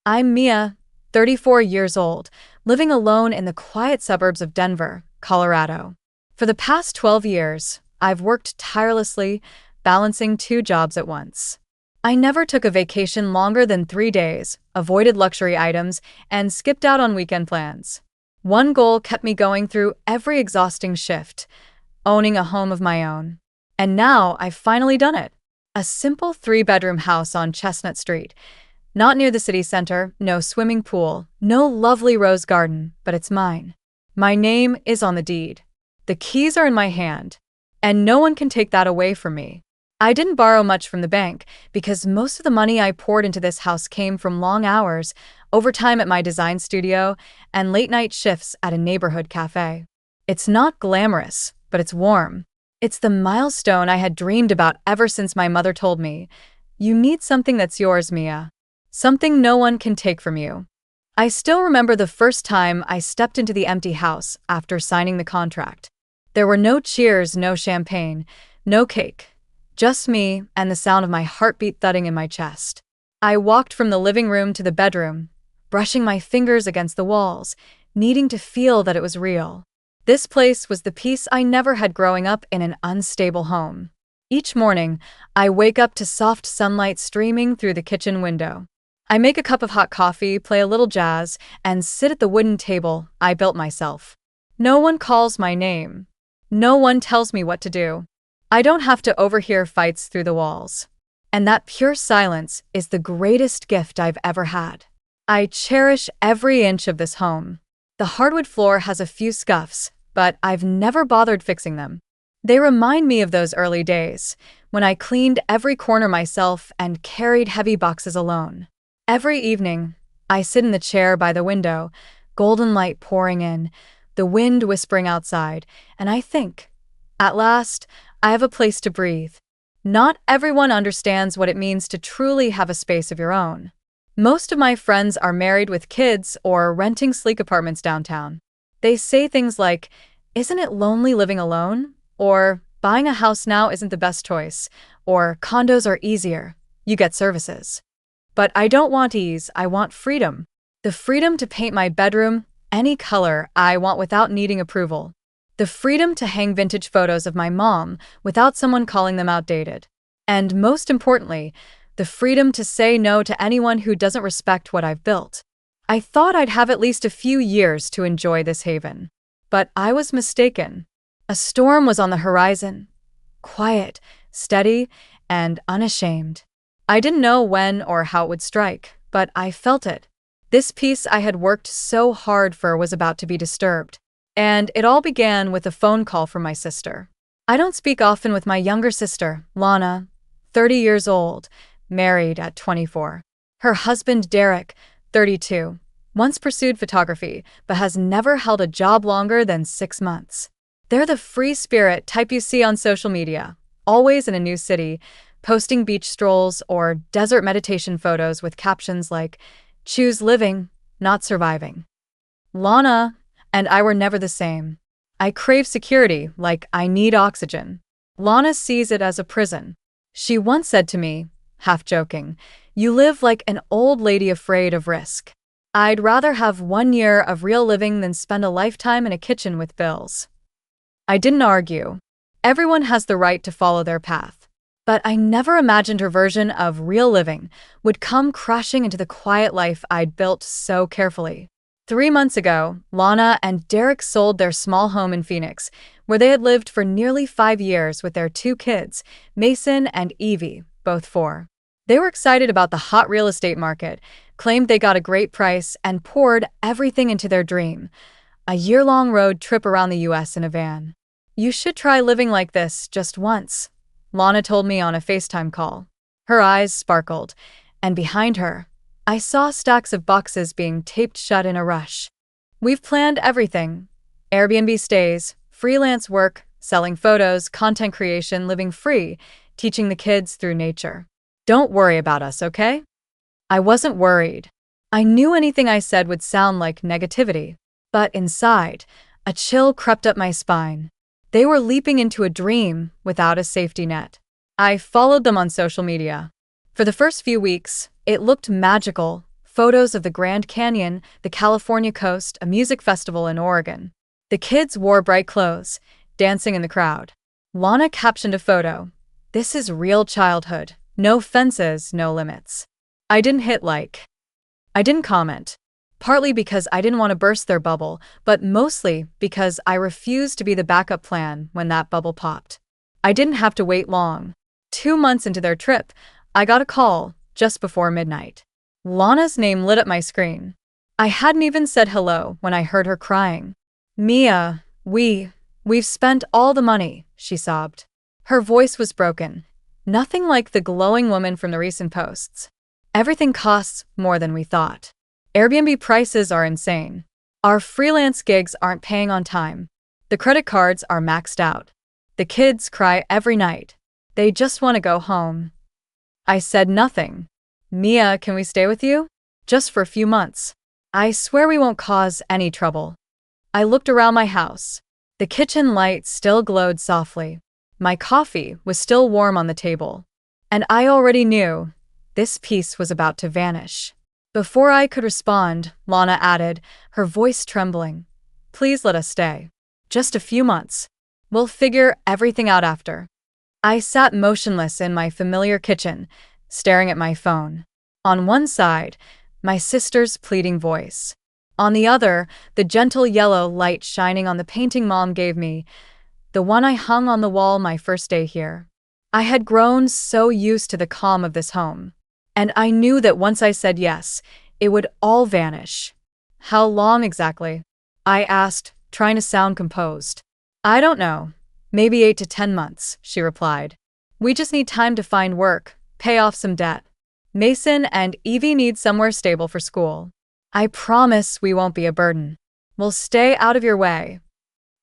I'm Mia, 34 years old, living alone in the quiet suburbs of Denver, Colorado. For the past 12 years, I've worked tirelessly, balancing two jobs at once. I never took a vacation longer than 3 days, avoided luxury items, and skipped out on weekend plans. One goal kept me going through every exhausting shift: owning a home of my own. And now I've finally done it. A simple three-bedroom house on Chestnut Street. Not near the city center, no swimming pool, no lovely rose garden, but it's mine. My name is on the deed. The keys are in my hand, and no one can take that away from me. I didn't borrow much from the bank because most of the money I poured into this house came from long hours, overtime at my design studio, and late-night shifts at a neighborhood cafe. It's not glamorous, but it's warm. It's the milestone I had dreamed about ever since my mother told me, "You need something that's yours, Mia. Something no one can take from you." I still remember the first time I stepped into the empty house after signing the contract. There were no cheers, no champagne, no cake. Just me and the sound of my heartbeat thudding in my chest. I walked from the living room to the bedroom, brushing my fingers against the walls, needing to feel that it was real. This place was the peace I never had growing up in an unstable home. Each morning, I wake up to soft sunlight streaming through the kitchen window. I make a cup of hot coffee, play a little jazz, and sit at the wooden table I built myself. No one calls my name. No one tells me what to do. I don't have to overhear fights through the walls. And that pure silence is the greatest gift I've ever had. I cherish every inch of this home. The hardwood floor has a few scuffs, but I've never bothered fixing them. They remind me of those early days, when I cleaned every corner myself and carried heavy boxes alone. Every evening, I sit in the chair by the window, golden light pouring in, the wind whispering outside, and I think, at last, I have a place to breathe. Not everyone understands what it means to truly have a space of your own. Most of my friends are married with kids or renting sleek apartments downtown. They say things like, "Isn't it lonely living alone?" Or, "Buying a house now isn't the best choice," or, "Condos are easier. You get services." But I don't want ease, I want freedom. The freedom to paint my bedroom any color I want without needing approval. The freedom to hang vintage photos of my mom without someone calling them outdated. And most importantly, the freedom to say no to anyone who doesn't respect what I've built. I thought I'd have at least a few years to enjoy this haven. But I was mistaken. A storm was on the horizon. Quiet, steady, and unashamed. I didn't know when or how it would strike, but I felt it. This peace I had worked so hard for was about to be disturbed. And it all began with a phone call from my sister. I don't speak often with my younger sister, Lana, 30 years old, married at 24. Her husband, Derek, 32, once pursued photography, but has never held a job longer than 6 months. They're the free spirit type you see on social media, always in a new city, posting beach strolls or desert meditation photos with captions like, "Choose living, not surviving." Lana and I were never the same. I crave security like I need oxygen. Lana sees it as a prison. She once said to me, half joking, "You live like an old lady afraid of risk." I'd rather have 1 year of real living than spend a lifetime in a kitchen with bills. I didn't argue. Everyone has the right to follow their path. But I never imagined her version of real living would come crashing into the quiet life I'd built so carefully. 3 months ago, Lana and Derek sold their small home in Phoenix, where they had lived for nearly 5 years with their 2 kids, Mason and Evie, both 4. They were excited about the hot real estate market, claimed they got a great price, and poured everything into their dream: a year-long road trip around the US in a van. "You should try living like this just once," Lana told me on a FaceTime call. Her eyes sparkled, and behind her, I saw stacks of boxes being taped shut in a rush. "We've planned everything: Airbnb stays, freelance work, selling photos, content creation, living free, teaching the kids through nature. Don't worry about us, okay?" I wasn't worried. I knew anything I said would sound like negativity. But inside, a chill crept up my spine. They were leaping into a dream without a safety net. I followed them on social media. For the first few weeks, it looked magical: Photos of the Grand Canyon, the California coast, a music festival in Oregon. The kids wore bright clothes, dancing in the crowd. Lana captioned a photo. "This is real childhood. No fences, no limits." I didn't hit like. I didn't comment. Partly because I didn't want to burst their bubble, but mostly because I refused to be the backup plan when that bubble popped. I didn't have to wait long. 2 months into their trip, I got a call just before midnight. Lana's name lit up my screen. I hadn't even said hello when I heard her crying. "Mia, we've spent all the money," she sobbed. Her voice was broken. Nothing like the glowing woman from the recent posts. "Everything costs more than we thought. Airbnb prices are insane. Our freelance gigs aren't paying on time. The credit cards are maxed out. The kids cry every night. They just want to go home." I said nothing. "Mia, can we stay with you? Just for a few months. I swear we won't cause any trouble." I looked around my house. The kitchen light still glowed softly. My coffee was still warm on the table. And I already knew this peace was about to vanish. Before I could respond, Lana added, her voice trembling, "Please let us stay. Just a few months. We'll figure everything out after." I sat motionless in my familiar kitchen, staring at my phone. On one side, my sister's pleading voice. On the other, the gentle yellow light shining on the painting Mom gave me, the one I hung on the wall my first day here. I had grown so used to the calm of this home. And I knew that once I said yes, it would all vanish. "How long exactly?" I asked, trying to sound composed. "I don't know. Maybe 8 to 10 months, she replied. "We just need time to find work, pay off some debt. Mason and Evie need somewhere stable for school. I promise we won't be a burden. We'll stay out of your way."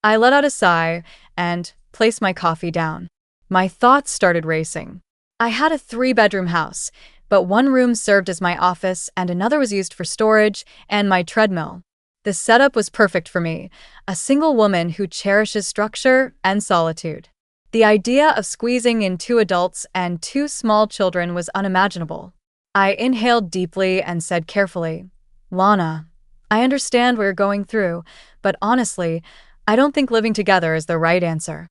I let out a sigh and placed my coffee down. My thoughts started racing. I had a 3-bedroom house, but one room served as my office and another was used for storage and my treadmill. The setup was perfect for me, a single woman who cherishes structure and solitude. The idea of squeezing in 2 adults and 2 small children was unimaginable. I inhaled deeply and said carefully, "Lana, I understand what you're going through, but honestly, I don't think living together is the right answer."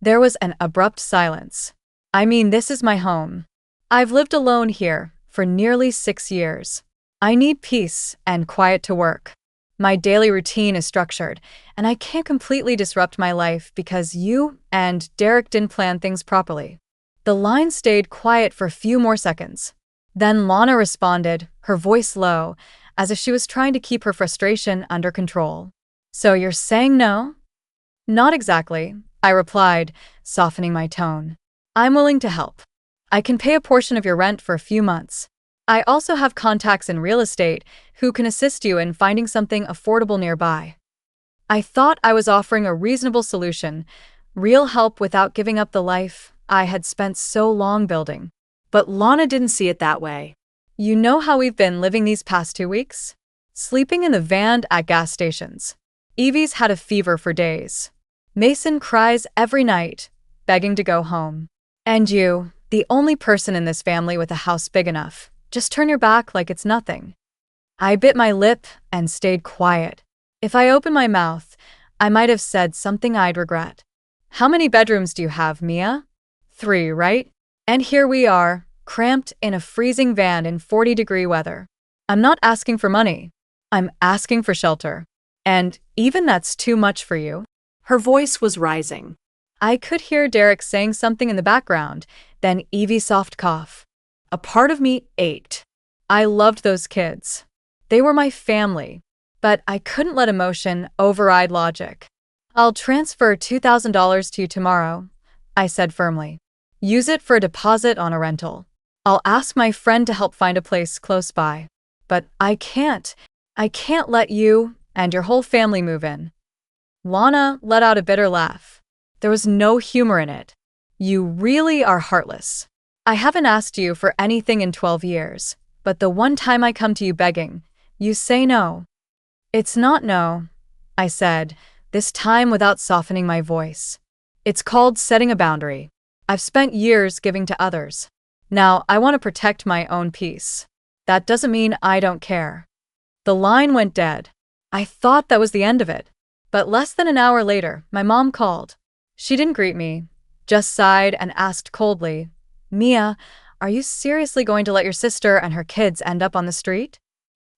There was an abrupt silence. "I mean, this is my home. I've lived alone here for nearly 6 years. I need peace and quiet to work. My daily routine is structured, and I can't completely disrupt my life because you and Derek didn't plan things properly." The line stayed quiet for a few more seconds. Then Lana responded, her voice low, as if she was trying to keep her frustration under control. "So you're saying no?" "Not exactly," I replied, softening my tone. "I'm willing to help. I can pay a portion of your rent for a few months. I also have contacts in real estate who can assist you in finding something affordable nearby." I thought I was offering a reasonable solution, real help without giving up the life I had spent so long building. But Lana didn't see it that way. "You know how we've been living these past 2 weeks? Sleeping in the van at gas stations. Evie's had a fever for days. Mason cries every night, begging to go home. And you, the only person in this family with a house big enough, just turn your back like it's nothing." I bit my lip and stayed quiet. If I opened my mouth, I might have said something I'd regret. "How many bedrooms do you have, Mia?" 3, right? And here we are, cramped in a freezing van in 40-degree weather. I'm not asking for money. I'm asking for shelter. And even that's too much for you." Her voice was rising. I could hear Derek saying something in the background, then Evie's soft cough. A part of me ached. I loved those kids. They were my family. But I couldn't let emotion override logic. "I'll transfer $2,000 to you tomorrow," I said firmly. "Use it for a deposit on a rental. I'll ask my friend to help find a place close by. But I can't let you and your whole family move in." Lana let out a bitter laugh. There was no humor in it. "You really are heartless. I haven't asked you for anything in 12 years, but the one time I come to you begging, you say no." "It's not no," I said, this time without softening my voice. "It's called setting a boundary. I've spent years giving to others. Now I want to protect my own peace." That doesn't mean I don't care." The line went dead. I thought that was the end of it. But less than an hour later, my mom called. She didn't greet me, just sighed and asked coldly, "Mia, are you seriously going to let your sister and her kids end up on the street?"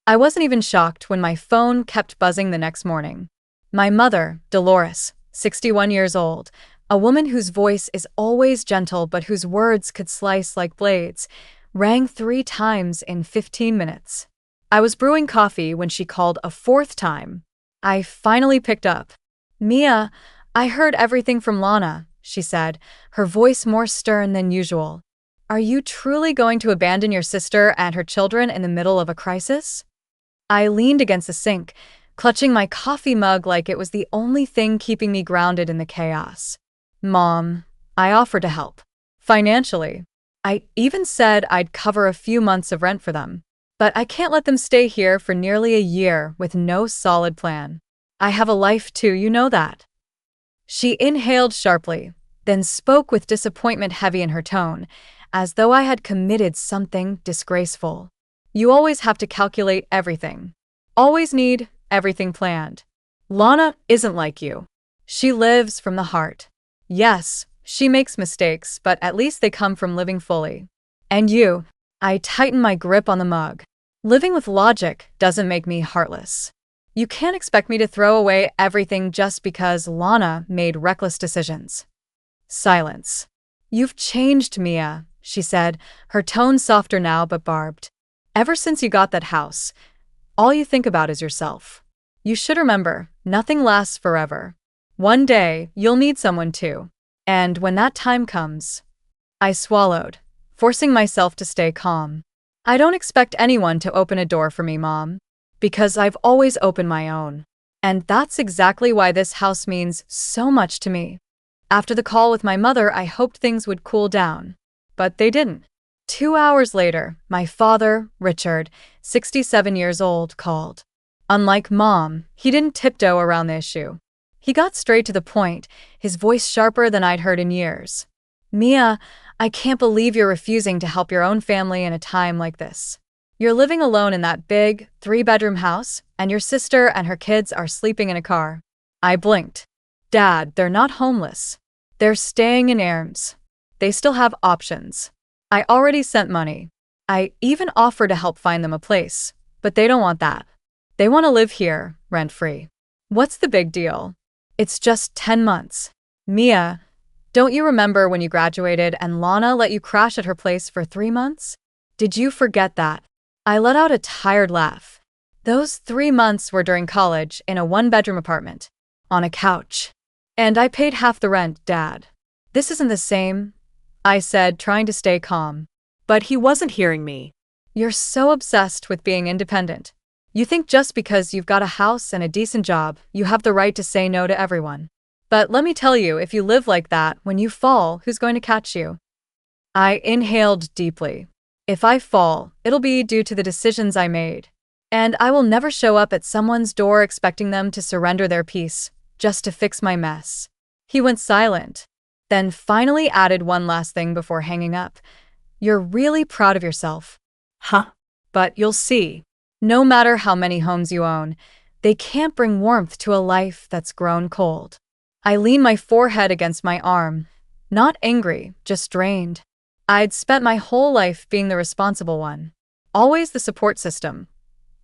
I wasn't even shocked when my phone kept buzzing the next morning. My mother, Dolores, 61 years old, a woman whose voice is always gentle but whose words could slice like blades, rang 3 times in 15 minutes. I was brewing coffee when she called a fourth time. I finally picked up. "Mia, I heard everything from Lana," she said, her voice more stern than usual. "Are you truly going to abandon your sister and her children in the middle of a crisis?" I leaned against the sink, clutching my coffee mug like it was the only thing keeping me grounded in the chaos. "Mom," I offered to help. Financially. I even said I'd cover a few months of rent for them. But I can't let them stay here for nearly a year with no solid plan. I have a life too, you know that. She inhaled sharply, then spoke with disappointment heavy in her tone, as though I had committed something disgraceful. "You always have to calculate everything. Always need everything planned. Lana isn't like you. She lives from the heart. Yes, she makes mistakes, but at least they come from living fully. And you," I tightened my grip on the mug, "living with logic doesn't make me heartless. You can't expect me to throw away everything just because Lana made reckless decisions." Silence. "You've changed, Mia," she said, her tone softer now but barbed. "Ever since you got that house, all you think about is yourself. You should remember, nothing lasts forever. One day, you'll need someone too. And when that time comes..." I swallowed, forcing myself to stay calm. "I don't expect anyone to open a door for me, Mom, because I've always opened my own. And that's exactly why this house means so much to me." After the call with my mother, I hoped things would cool down. But they didn't. 2 hours later, my father, Richard, 67 years old, called. Unlike Mom, he didn't tiptoe around the issue. He got straight to the point, his voice sharper than I'd heard in years. "Mia, I can't believe you're refusing to help your own family in a time like this. You're living alone in that big, 3-bedroom house, and your sister and her kids are sleeping in a car." I blinked. "Dad, they're not homeless. They're staying in Immerse. They still have options. I already sent money. I even offered to help find them a place, but they don't want that. They want to live here, rent-free. What's the big deal? It's just 10 months. Mia, don't you remember when you graduated and Lana let you crash at her place for 3 months? Did you forget that?" I let out a tired laugh. "Those 3 months were during college in a 1-bedroom apartment, on a couch. And I paid half the rent, Dad. This isn't the same," I said, trying to stay calm. But he wasn't hearing me. "You're so obsessed with being independent. You think just because you've got a house and a decent job, you have the right to say no to everyone. But let me tell you, if you live like that, when you fall, who's going to catch you?" I inhaled deeply. "If I fall, it'll be due to the decisions I made. And I will never show up at someone's door expecting them to surrender their peace, just to fix my mess." He went silent, then finally added one last thing before hanging up. "You're really proud of yourself. Huh? But you'll see. No matter how many homes you own, they can't bring warmth to a life that's grown cold." I leaned my forehead against my arm, not angry, just drained. I'd spent my whole life being the responsible one. Always the support system.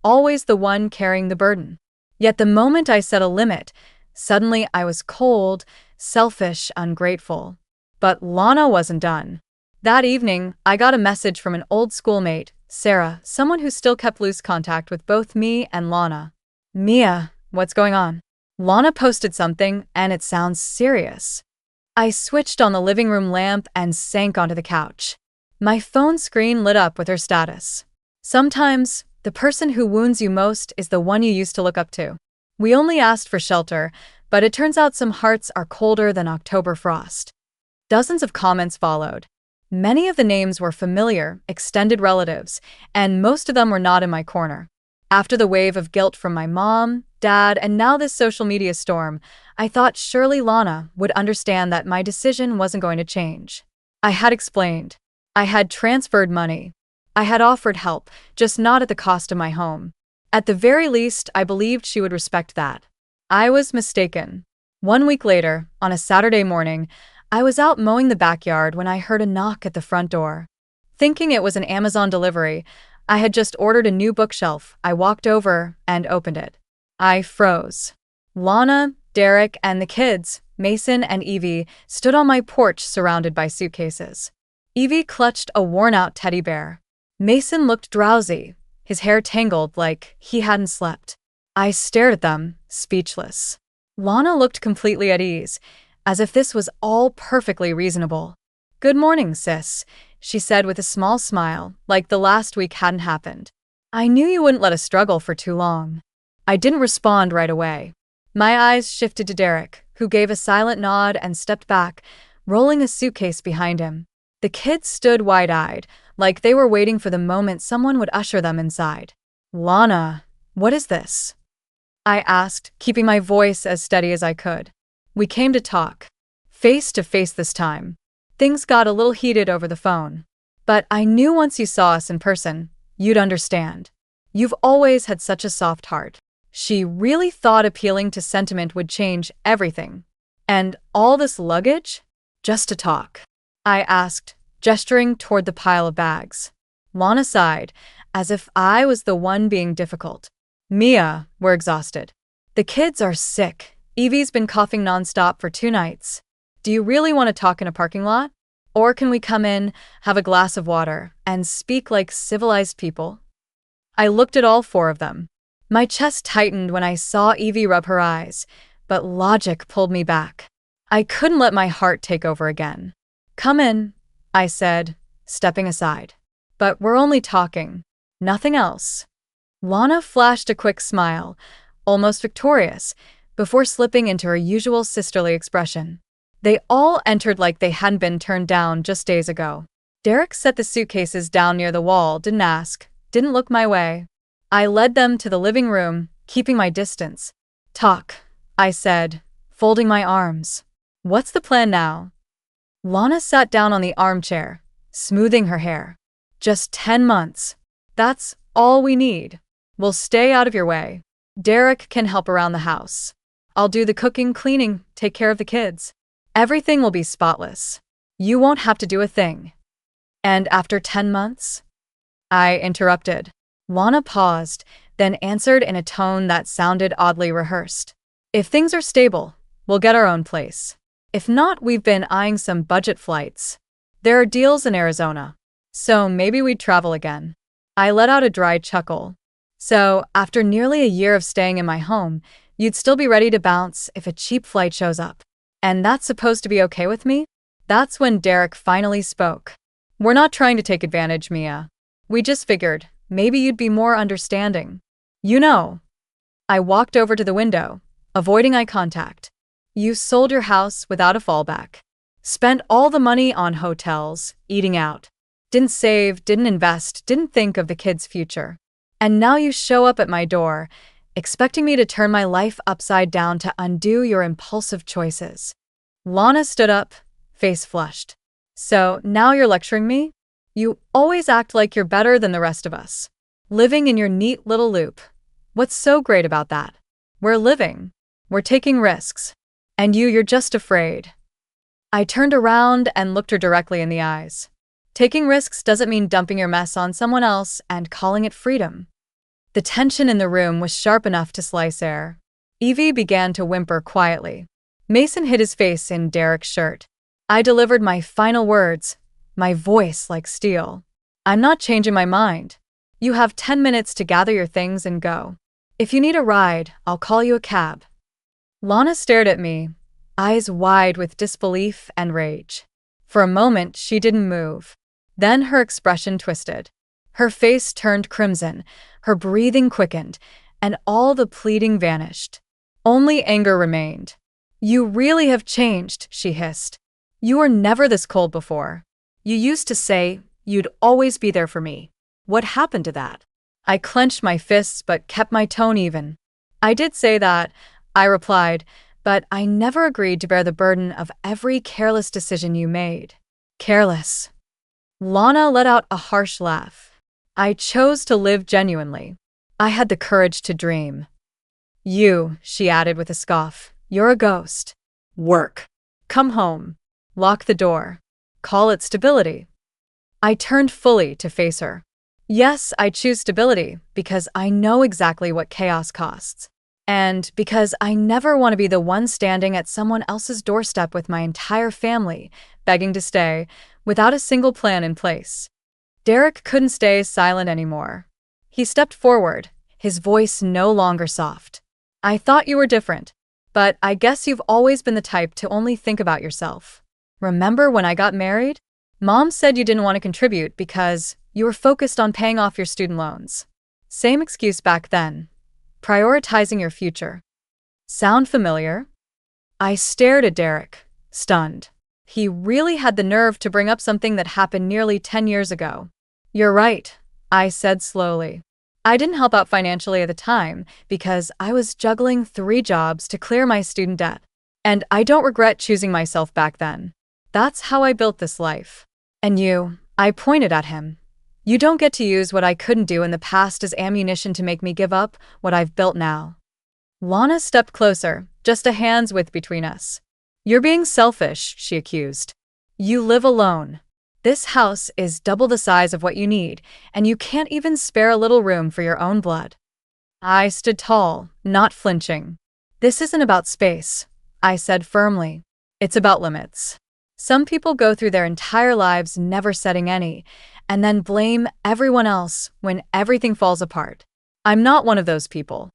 Always the one carrying the burden. Yet the moment I set a limit, suddenly I was cold, selfish, ungrateful. But Lana wasn't done. That evening, I got a message from an old schoolmate, Sarah, someone who still kept loose contact with both me and Lana. "Mia, what's going on?" Lana posted something, and it sounds serious. I switched on the living room lamp and sank onto the couch. My phone screen lit up with her status. "Sometimes, the person who wounds you most is the one you used to look up to. We only asked for shelter, but it turns out some hearts are colder than October frost." Dozens of comments followed. Many of the names were familiar, extended relatives, and most of them were not in my corner. After the wave of guilt from my mom, Dad, and now this social media storm, I thought surely Lana would understand that my decision wasn't going to change. I had explained. I had transferred money. I had offered help, just not at the cost of my home. At the very least, I believed she would respect that. I was mistaken. 1 week later, on a Saturday morning, I was out mowing the backyard when I heard a knock at the front door. Thinking it was an Amazon delivery, I had just ordered a new bookshelf. I walked over and opened it. I froze. Lana, Derek, and the kids, Mason and Evie, stood on my porch surrounded by suitcases. Evie clutched a worn-out teddy bear. Mason looked drowsy, his hair tangled like he hadn't slept. I stared at them, speechless. Lana looked completely at ease, as if this was all perfectly reasonable. "Good morning, sis," she said with a small smile, like the last week hadn't happened. "I knew you wouldn't let us struggle for too long." I didn't respond right away. My eyes shifted to Derek, who gave a silent nod and stepped back, rolling a suitcase behind him. The kids stood wide-eyed, like they were waiting for the moment someone would usher them inside. "Lana, what is this?" I asked, keeping my voice as steady as I could. "We came to talk. Face to face this time." Things got a little heated over the phone. "But I knew once you saw us in person, you'd understand. You've always had such a soft heart." She really thought appealing to sentiment would change everything. "And all this luggage? Just to talk?" I asked, gesturing toward the pile of bags. Lana sighed, as if I was the one being difficult. "Mia, we're exhausted. The kids are sick. Evie's been coughing nonstop for 2 nights. Do you really want to talk in a parking lot? Or can we come in, have a glass of water, and speak like civilized people?" I looked at all 4 of them. My chest tightened when I saw Evie rub her eyes, but logic pulled me back. I couldn't let my heart take over again. "Come in," I said, stepping aside. "But we're only talking. Nothing else." Lana flashed a quick smile, almost victorious, before slipping into her usual sisterly expression. They all entered like they hadn't been turned down just days ago. Derek set the suitcases down near the wall, didn't ask, didn't look my way. I led them to the living room, keeping my distance. "Talk," I said, folding my arms. "What's the plan now?" Lana sat down on the armchair, smoothing her hair. "Just 10 months. That's all we need. We'll stay out of your way. Derek can help around the house. I'll do the cooking, cleaning, take care of the kids. Everything will be spotless. You won't have to do a thing." "And after 10 months?" I interrupted. Lana paused, then answered in a tone that sounded oddly rehearsed. "If things are stable, we'll get our own place. If not, we've been eyeing some budget flights. There are deals in Arizona. So maybe we'd travel again." I let out a dry chuckle. "So, after nearly a year of staying in my home, you'd still be ready to bounce if a cheap flight shows up. And that's supposed to be okay with me?" That's when Derek finally spoke. "We're not trying to take advantage, Mia. We just figured maybe you'd be more understanding. You know." I walked over to the window, avoiding eye contact. "You sold your house without a fallback. Spent all the money on hotels, eating out. Didn't save, didn't invest, didn't think of the kids' future. And now you show up at my door, expecting me to turn my life upside down to undo your impulsive choices." Lana stood up, face flushed. "So now you're lecturing me? You always act like you're better than the rest of us. Living in your neat little loop. What's so great about that? We're living. We're taking risks. And you're just afraid." I turned around and looked her directly in the eyes. Taking risks doesn't mean dumping your mess on someone else and calling it freedom. The tension in the room was sharp enough to slice air. Evie began to whimper quietly. Mason hid his face in Derek's shirt. I delivered my final words, my voice like steel. "I'm not changing my mind. You have 10 minutes to gather your things and go. If you need a ride, I'll call you a cab." Lana stared at me, eyes wide with disbelief and rage. For a moment, she didn't move. Then her expression twisted. Her face turned crimson, her breathing quickened, and all the pleading vanished. Only anger remained. "You really have changed," she hissed. "You were never this cold before. You used to say you'd always be there for me. What happened to that?" I clenched my fists but kept my tone even. "I did say that," I replied, "but I never agreed to bear the burden of every careless decision you made." "Careless?" Lana let out a harsh laugh. I chose to live genuinely. I had the courage to dream. You, she added with a scoff, you're a ghost. Work. Come home. Lock the door. Call it stability. I turned fully to face her. Yes, I choose stability because I know exactly what chaos costs. And because I never want to be the one standing at someone else's doorstep with my entire family, begging to stay, without a single plan in place. Derek couldn't stay silent anymore. He stepped forward, his voice no longer soft. I thought you were different, but I guess you've always been the type to only think about yourself. Remember when I got married? Mom said you didn't want to contribute because you were focused on paying off your student loans. Same excuse back then. Prioritizing your future. Sound familiar? I stared at Derek, stunned. He really had the nerve to bring up something that happened nearly 10 years ago. You're right, I said slowly. I didn't help out financially at the time because I was juggling 3 jobs to clear my student debt. And I don't regret choosing myself back then. That's how I built this life. And you, I pointed at him. You don't get to use what I couldn't do in the past as ammunition to make me give up what I've built now. Lana stepped closer, just a hand's width between us. You're being selfish, she accused. You live alone. This house is double the size of what you need, and you can't even spare a little room for your own blood. I stood tall, not flinching. This isn't about space, I said firmly. It's about limits. Some people go through their entire lives never setting any, and then blame everyone else when everything falls apart. I'm not one of those people.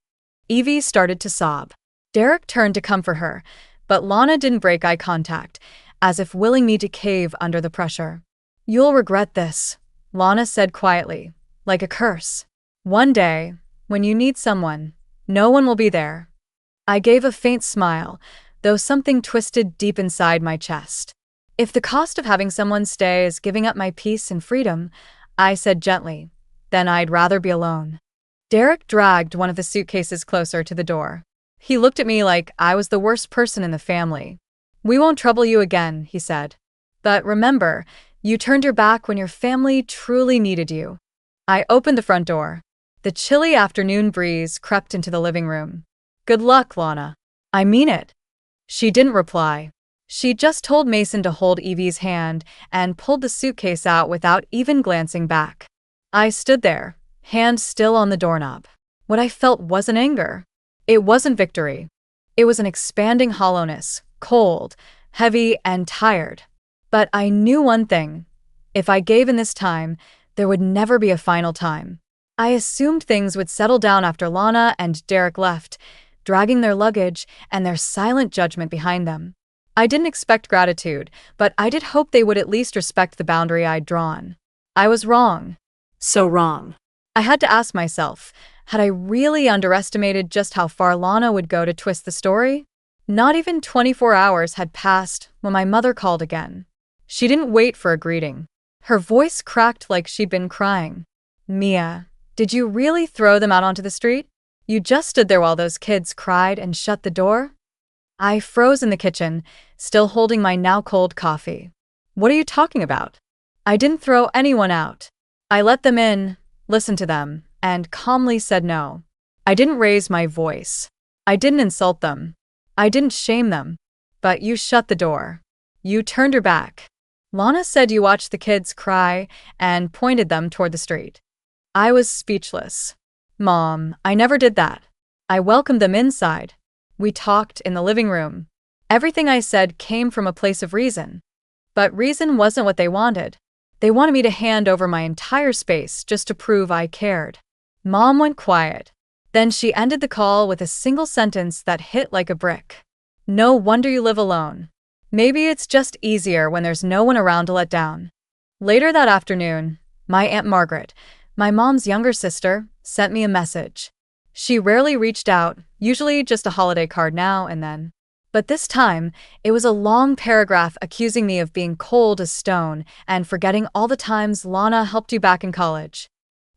Evie started to sob. Derek turned to comfort her, but Lana didn't break eye contact, as if willing me to cave under the pressure. You'll regret this, Lana said quietly, like a curse. One day, when you need someone, no one will be there. I gave a faint smile, though something twisted deep inside my chest. If the cost of having someone stay is giving up my peace and freedom, I said gently, then I'd rather be alone. Derek dragged one of the suitcases closer to the door. He looked at me like I was the worst person in the family. We won't trouble you again, he said. But remember, you turned your back when your family truly needed you. I opened the front door. The chilly afternoon breeze crept into the living room. Good luck, Lana. I mean it. She didn't reply. She just told Mason to hold Evie's hand and pulled the suitcase out without even glancing back. I stood there, hand still on the doorknob. What I felt wasn't anger. It wasn't victory. It was an expanding hollowness, cold, heavy, and tired. But I knew one thing. If I gave in this time, there would never be a final time. I assumed things would settle down after Lana and Derek left, dragging their luggage and their silent judgment behind them. I didn't expect gratitude, but I did hope they would at least respect the boundary I'd drawn. I was wrong. So wrong. I had to ask myself, had I really underestimated just how far Lana would go to twist the story? Not even 24 hours had passed when my mother called again. She didn't wait for a greeting. Her voice cracked like she'd been crying. Mia, did you really throw them out onto the street? You just stood there while those kids cried and shut the door? I froze in the kitchen, still holding my now cold coffee. What are you talking about? I didn't throw anyone out. I let them in, listened to them, and calmly said no. I didn't raise my voice. I didn't insult them. I didn't shame them. But you shut the door. You turned your back. Lana said you watched the kids cry and pointed them toward the street. I was speechless. Mom, I never did that. I welcomed them inside. We talked in the living room. Everything I said came from a place of reason. But reason wasn't what they wanted. They wanted me to hand over my entire space just to prove I cared. Mom went quiet. Then she ended the call with a single sentence that hit like a brick. No wonder you live alone. Maybe it's just easier when there's no one around to let down. Later that afternoon, my Aunt Margaret, my mom's younger sister, sent me a message. She rarely reached out, usually just a holiday card now and then. But this time, it was a long paragraph accusing me of being cold as stone and forgetting all the times Lana helped you back in college.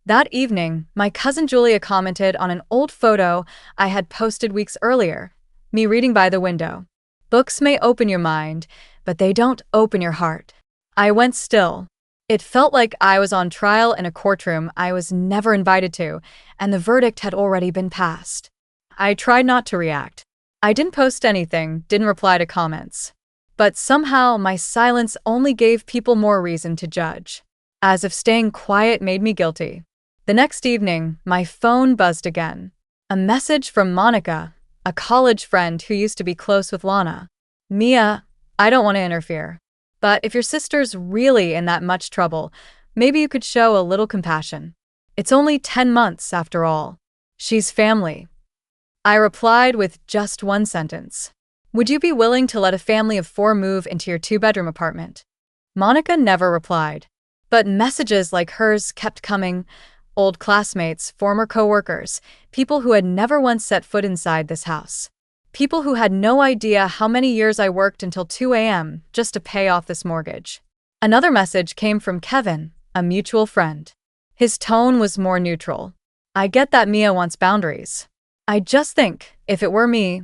That evening, my cousin Julia commented on an old photo I had posted weeks earlier, me reading by the window. Books may open your mind, but they don't open your heart. I went still. It felt like I was on trial in a courtroom I was never invited to, and the verdict had already been passed. I tried not to react. I didn't post anything, didn't reply to comments. But somehow my silence only gave people more reason to judge. As if staying quiet made me guilty. The next evening, my phone buzzed again. A message from Monica, a college friend who used to be close with Lana. Mia, I don't want to interfere. But if your sister's really in that much trouble, maybe you could show a little compassion. It's only 10 months after all. She's family. I replied with just one sentence. Would you be willing to let a family of 4 move into your 2-bedroom apartment? Monica never replied. But messages like hers kept coming. Old classmates, former coworkers, people who had never once set foot inside this house. People who had no idea how many years I worked until 2 a.m. just to pay off this mortgage. Another message came from Kevin, a mutual friend. His tone was more neutral. I get that Mia wants boundaries. I just think, if it were me,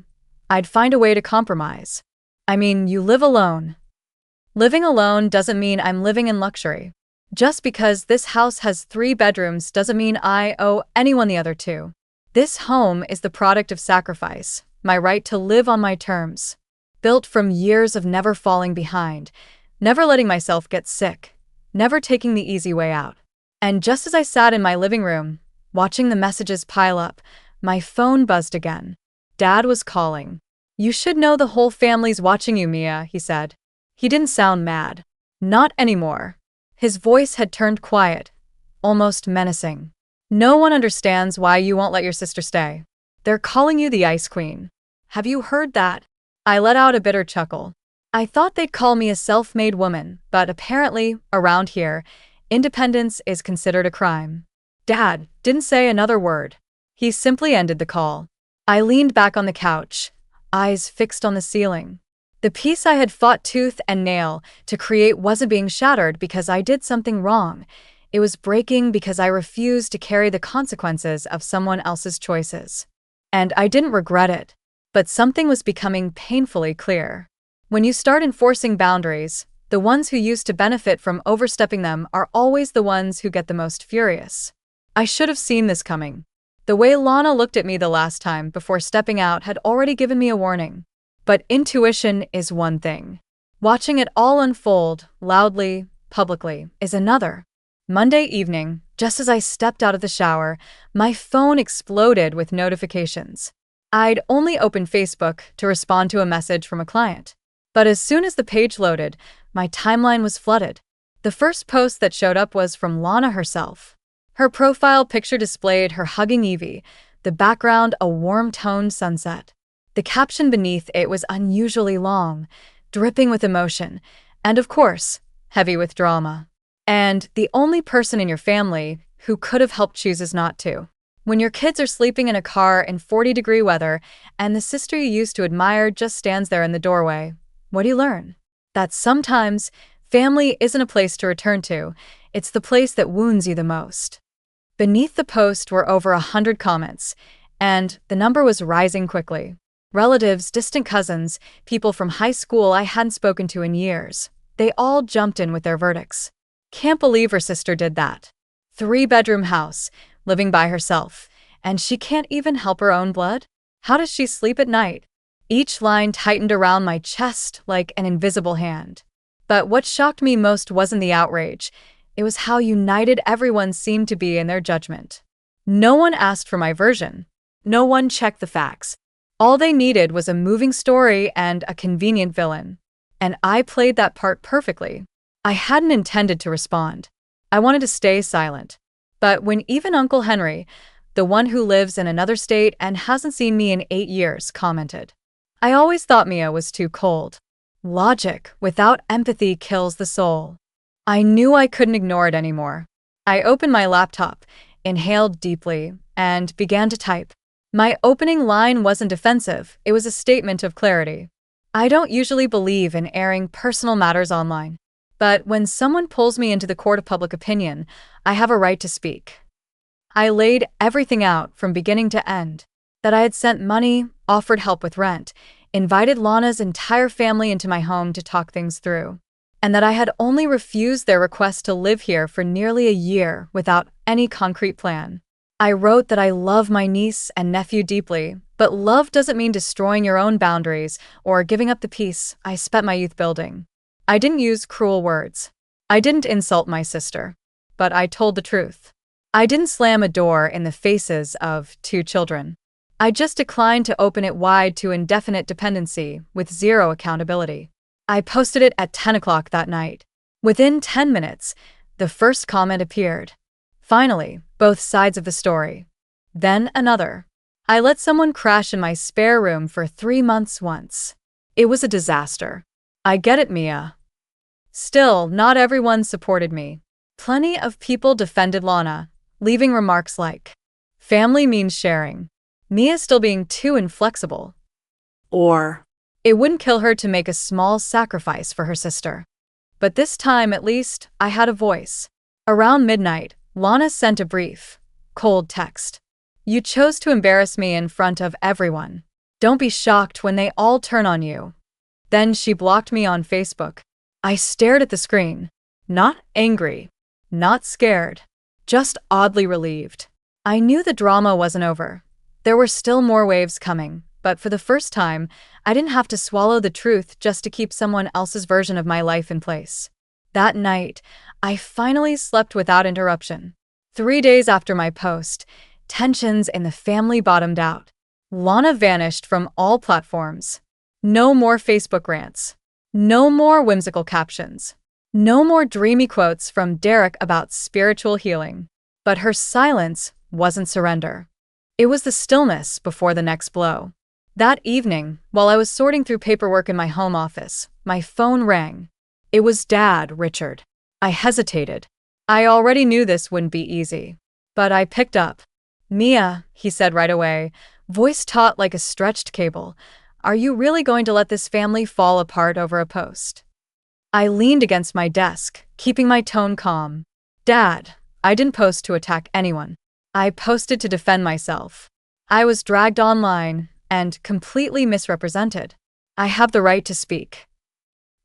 I'd find a way to compromise. I mean, you live alone. Living alone doesn't mean I'm living in luxury. Just because this house has 3 bedrooms doesn't mean I owe anyone the other 2. This home is the product of sacrifice, my right to live on my terms. Built from years of never falling behind, never letting myself get sick, never taking the easy way out. And just as I sat in my living room, watching the messages pile up, my phone buzzed again. Dad was calling. You should know the whole family's watching you, Mia, he said. He didn't sound mad. Not anymore. His voice had turned quiet, almost menacing. No one understands why you won't let your sister stay. They're calling you the Ice Queen. Have you heard that? I let out a bitter chuckle. I thought they'd call me a self-made woman, but apparently, around here, independence is considered a crime. Dad didn't say another word. He simply ended the call. I leaned back on the couch, eyes fixed on the ceiling. The peace I had fought tooth and nail to create wasn't being shattered because I did something wrong. It was breaking because I refused to carry the consequences of someone else's choices. And I didn't regret it. But something was becoming painfully clear. When you start enforcing boundaries, the ones who used to benefit from overstepping them are always the ones who get the most furious. I should have seen this coming. The way Lana looked at me the last time before stepping out had already given me a warning. But intuition is one thing. Watching it all unfold, loudly, publicly, is another. Monday evening, just as I stepped out of the shower, my phone exploded with notifications. I'd only opened Facebook to respond to a message from a client. But as soon as the page loaded, my timeline was flooded. The first post that showed up was from Lana herself. Her profile picture displayed her hugging Evie, the background a warm-toned sunset. The caption beneath it was unusually long, dripping with emotion, and of course, heavy with drama. And the only person in your family who could have helped chooses not to. When your kids are sleeping in a car in 40-degree weather and the sister you used to admire just stands there in the doorway, what do you learn? That sometimes family isn't a place to return to, it's the place that wounds you the most. Beneath the post were over 100 comments, and the number was rising quickly. Relatives, distant cousins, people from high school I hadn't spoken to in years. They all jumped in with their verdicts. Can't believe her sister did that. 3-bedroom house, living by herself, and she can't even help her own blood? How does she sleep at night? Each line tightened around my chest like an invisible hand. But what shocked me most wasn't the outrage. It was how united everyone seemed to be in their judgment. No one asked for my version. No one checked the facts. All they needed was a moving story and a convenient villain. And I played that part perfectly. I hadn't intended to respond. I wanted to stay silent. But when even Uncle Henry, the one who lives in another state and hasn't seen me in 8 years, commented, I always thought Mia was too cold. Logic without empathy kills the soul. I knew I couldn't ignore it anymore. I opened my laptop, inhaled deeply, and began to type. My opening line wasn't defensive, it was a statement of clarity. I don't usually believe in airing personal matters online. But when someone pulls me into the court of public opinion, I have a right to speak. I laid everything out from beginning to end. That I had sent money, offered help with rent, invited Lana's entire family into my home to talk things through. and that I had only refused their request to live here for nearly a year without any concrete plan. I wrote that I love my niece and nephew deeply, but love doesn't mean destroying your own boundaries or giving up the peace I spent my youth building. I didn't use cruel words. I didn't insult my sister, but I told the truth. I didn't slam a door in the faces of two children. I just declined to open it wide to indefinite dependency with zero accountability. I posted it at 10 o'clock that night. Within 10 minutes, the first comment appeared. Finally, both sides of the story. Then another. I let someone crash in my spare room for 3 months once. It was a disaster. I get it, Mia. Still, not everyone supported me. Plenty of people defended Lana, leaving remarks like, "Family means sharing." Mia still being too inflexible. Or, It wouldn't kill her to make a small sacrifice for her sister. But this time, at least, I had a voice. Around midnight, Lana sent a brief, cold text. "You chose to embarrass me in front of everyone. Don't be shocked when they all turn on you." Then she blocked me on Facebook. I stared at the screen. Not angry. Not scared. Just oddly relieved. I knew the drama wasn't over. There were still more waves coming, but for the first time, I didn't have to swallow the truth just to keep someone else's version of my life in place. That night, I finally slept without interruption. 3 days after my post, tensions in the family bottomed out. Lana vanished from all platforms. No more Facebook rants. No more whimsical captions. No more dreamy quotes from Derek about spiritual healing. But her silence wasn't surrender. It was the stillness before the next blow. That evening, while I was sorting through paperwork in my home office, my phone rang. It was Dad, Richard. I hesitated. I already knew this wouldn't be easy. But I picked up. "Mia," he said right away, voice taut like a stretched cable, "are you really going to let this family fall apart over a post?" I leaned against my desk, keeping my tone calm. "Dad, I didn't post to attack anyone. I posted to defend myself. I was dragged online and completely misrepresented. I have the right to speak."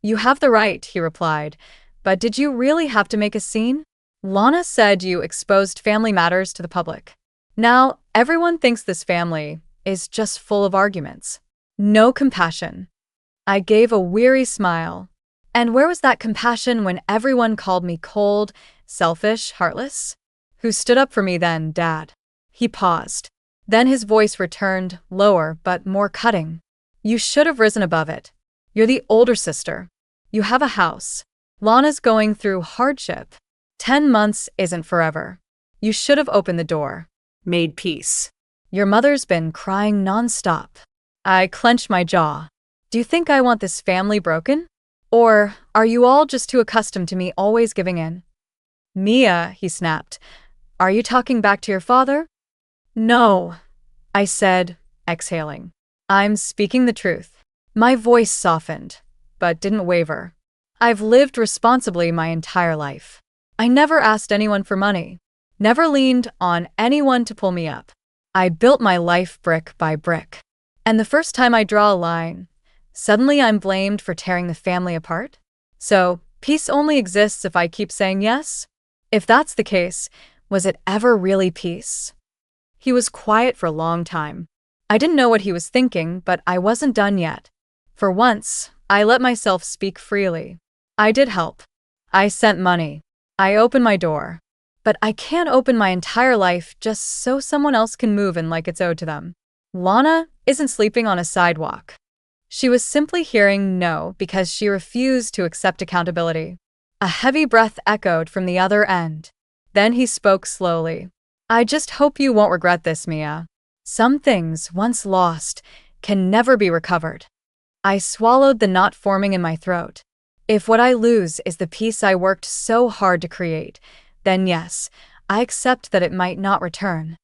"You have the right," he replied, "but did you really have to make a scene? Lana said you exposed family matters to the public. Now, everyone thinks this family is just full of arguments. No compassion." I gave a weary smile. And where was that compassion when everyone called me cold, selfish, heartless? "Who stood up for me then, Dad?" He paused. Then his voice returned, lower but more cutting. "You should have risen above it. You're the older sister. You have a house. Lana's going through hardship. 10 months isn't forever. You should have opened the door. made peace. Your mother's been crying nonstop." I clenched my jaw. "Do you think I want this family broken? Or are you all just too accustomed to me always giving in?" "Mia," he snapped, "are you talking back to your father?" "No," I said, exhaling. "I'm speaking the truth." My voice softened, but didn't waver. I've lived responsibly my entire life. I never asked anyone for money. Never leaned on anyone to pull me up. I built my life brick by brick. And the first time I draw a line, suddenly I'm blamed for tearing the family apart? So, peace only exists if I keep saying yes? If that's the case, was it ever really peace? He was quiet for a long time. I didn't know what he was thinking, but I wasn't done yet. For once, I let myself speak freely. I did help. I sent money. I opened my door. But I can't open my entire life just so someone else can move in like it's owed to them. Lana isn't sleeping on a sidewalk. She was simply hearing no because she refused to accept accountability. A heavy breath echoed from the other end. Then he spoke slowly. "I just hope you won't regret this, Mia. Some things, once lost, can never be recovered." I swallowed the knot forming in my throat. If what I lose is the peace I worked so hard to create, then yes, I accept that it might not return.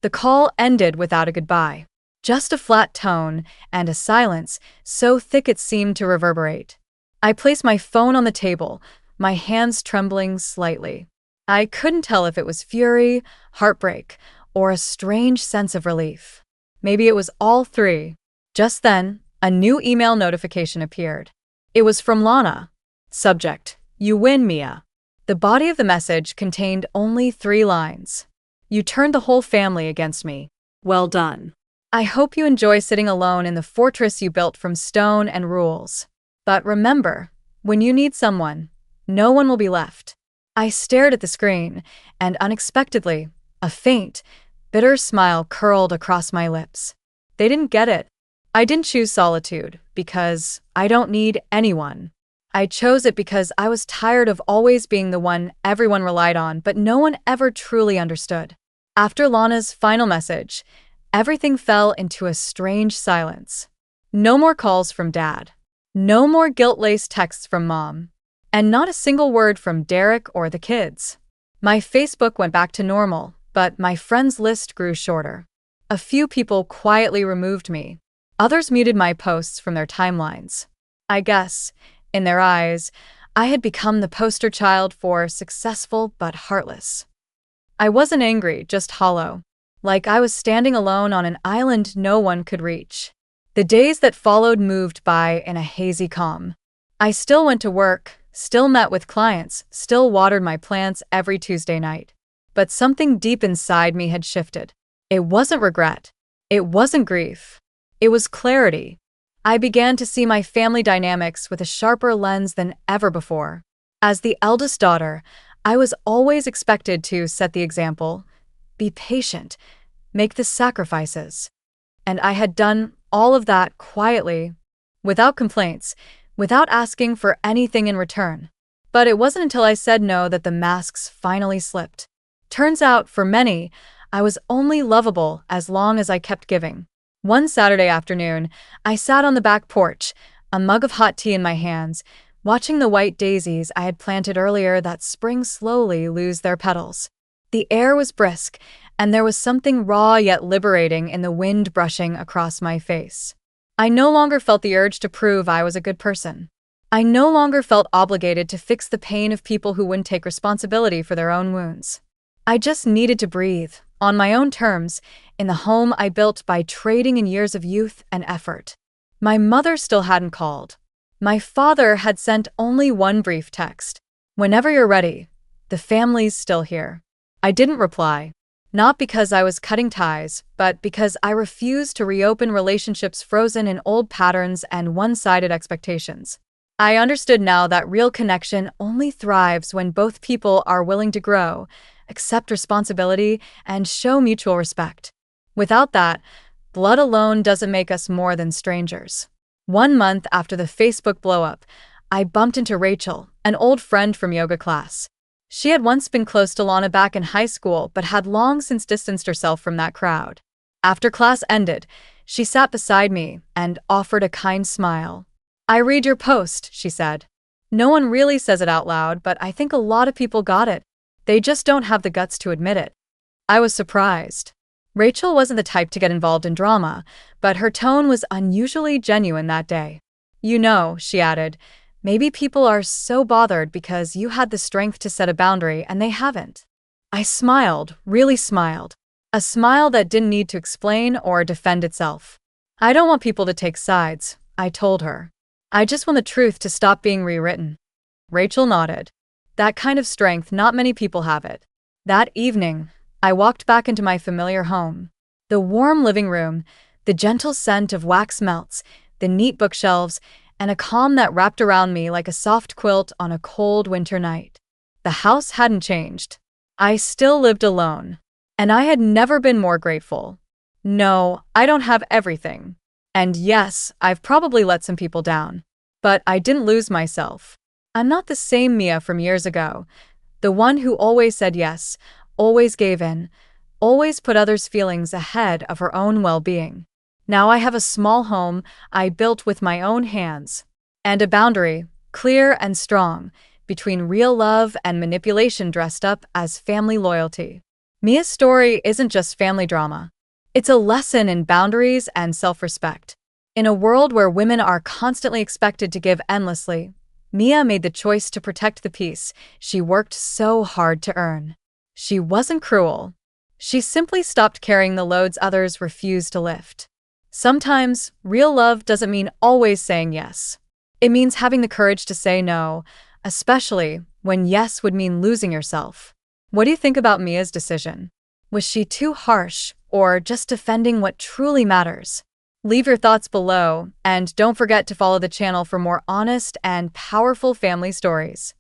The call ended without a goodbye. Just a flat tone and a silence so thick it seemed to reverberate. I placed my phone on the table, my hands trembling slightly. I couldn't tell if it was fury, heartbreak, or a strange sense of relief. Maybe it was all three. Just then, a new email notification appeared. It was from Lana. Subject: You win, Mia. The body of the message contained only 3 lines. You turned the whole family against me. Well done. I hope you enjoy sitting alone in the fortress you built from stone and rules. But remember, when you need someone, no one will be left. I stared at the screen, and unexpectedly, a faint, bitter smile curled across my lips. They didn't get it. I didn't choose solitude because I don't need anyone. I chose it because I was tired of always being the one everyone relied on, but no one ever truly understood. After Lana's final message, everything fell into a strange silence. No more calls from Dad. No more guilt-laced texts from Mom. And not a single word from Derek or the kids. My Facebook went back to normal, but my friends list grew shorter. A few people quietly removed me. Others muted my posts from their timelines. I guess, in their eyes, I had become the poster child for successful but heartless. I wasn't angry, just hollow. Like I was standing alone on an island no one could reach. The days that followed moved by in a hazy calm. I still went to work, still met with clients, still watered my plants every Tuesday night. But something deep inside me had shifted. It wasn't regret. It wasn't grief. It was clarity. I began to see my family dynamics with a sharper lens than ever before. As the eldest daughter, I was always expected to set the example, be patient, make the sacrifices. And I had done all of that quietly, without complaints, without asking for anything in return. But it wasn't until I said no that the masks finally slipped. Turns out, for many, I was only lovable as long as I kept giving. One Saturday afternoon, I sat on the back porch, a mug of hot tea in my hands, watching the white daisies I had planted earlier that spring slowly lose their petals. The air was brisk, and there was something raw yet liberating in the wind brushing across my face. I no longer felt the urge to prove I was a good person. I no longer felt obligated to fix the pain of people who wouldn't take responsibility for their own wounds. I just needed to breathe, on my own terms, in the home I built by trading in years of youth and effort. My mother still hadn't called. My father had sent only one brief text. Whenever you're ready, the family's still here. I didn't reply. Not because I was cutting ties, but because I refused to reopen relationships frozen in old patterns and one-sided expectations. I understood now that real connection only thrives when both people are willing to grow, accept responsibility, and show mutual respect. Without that, blood alone doesn't make us more than strangers. 1 month after the Facebook blow-up, I bumped into Rachel, an old friend from yoga class. She had once been close to Lana back in high school, but had long since distanced herself from that crowd. After class ended, she sat beside me and offered a kind smile. "I read your post," she said. "No one really says it out loud, but I think a lot of people got it. They just don't have the guts to admit it." I was surprised. Rachel wasn't the type to get involved in drama, but her tone was unusually genuine that day. "You know," she added, "maybe people are so bothered because you had the strength to set a boundary and they haven't." I smiled, really smiled. A smile that didn't need to explain or defend itself. "I don't want people to take sides," I told her. "I just want the truth to stop being rewritten." Rachel nodded. That kind of strength, not many people have it. That evening, I walked back into my familiar home. The warm living room, the gentle scent of wax melts, the neat bookshelves, and a calm that wrapped around me like a soft quilt on a cold winter night. The house hadn't changed. I still lived alone. And I had never been more grateful. No, I don't have everything. And yes, I've probably let some people down. But I didn't lose myself. I'm not the same Mia from years ago. The one who always said yes, always gave in, always put others' feelings ahead of her own well-being. Now I have a small home I built with my own hands. And a boundary, clear and strong, between real love and manipulation dressed up as family loyalty. Mia's story isn't just family drama. It's a lesson in boundaries and self-respect. In a world where women are constantly expected to give endlessly, Mia made the choice to protect the peace she worked so hard to earn. She wasn't cruel. She simply stopped carrying the loads others refused to lift. Sometimes, real love doesn't mean always saying yes. It means having the courage to say no, especially when yes would mean losing yourself. What do you think about Mia's decision? Was she too harsh, or just defending what truly matters? Leave your thoughts below, and don't forget to follow the channel for more honest and powerful family stories.